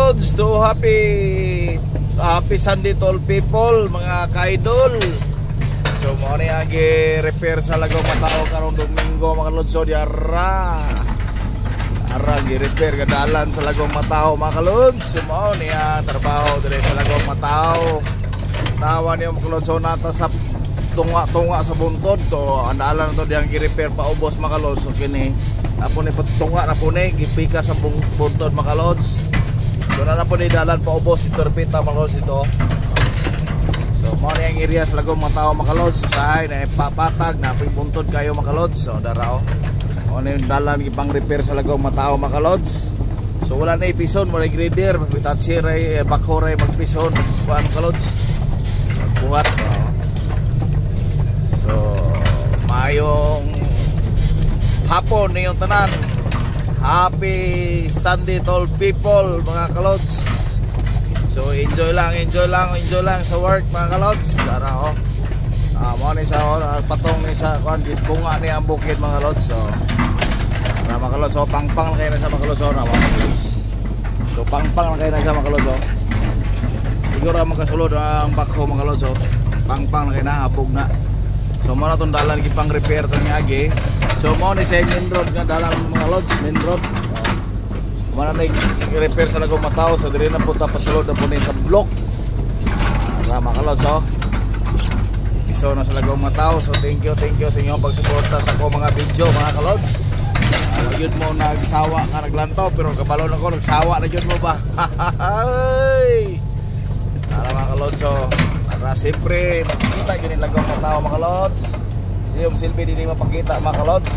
Lods, to happy Sunday to all people, mga ka-idol. So mo ni agi repair sa lagaw matao karong Domingo mga Lods. So diara gi-repair kadalan sa lagaw matao mga Lods. So mo ni trabaho dire sa lagaw matao. Tawa niyo mga Lods. So nata sa tunga sa buntod to andalan to diyang gi-repair pa ubos mga Lods. So kini apo ni patunga na po ni gipika sa buntod mga Lods. So na po ni dalan pa ubos ito repita mga Lods ito. So mo ni ang area sa lagaw mga tao mga Lods. So sahay na papatag na buntod kayo mga Lods. So darao mo ni dalan gipang repair sa lagaw mga tao mga Lods. So wala na ipison mo ni grader magpitat siray bakhoray magpison kuan mga Lods buhat. So mayong hapon niyong tanan. Happy Sunday to all people mga Kalods. So enjoy lang sa work mga Kalods. Ara mo ni sa patong ni sa kuan bunga ni ang bukid mga Kalods. So mga Kalods, so pangpang lang kayo na sa mga Kalods. So pangpang lang kayo na sa mga Kalods. Siguro makasulod ang bakho mga Kalods. Pangpang lang kayo na hapog na. So mo na itong dalan gipang repair itong agi. So mo ni sa main road nga dalan mga Lods, main road. Mo na i-repair sa lagaw matao. So diri na punta pasulod na po ni sa block. Mga Lods iso na sa lagaw matao. So thank you sa inyong pagsuporta sa ako mga video mga Kalods. Yun mo nagsawa ka naglantaw pero kabalo na ko nagsawa na yun mo ba. Para mga Kalods, so siyempre makikita yun yung lagaw matao mga Kalods. Yung silbi din mapakita mga Kalods.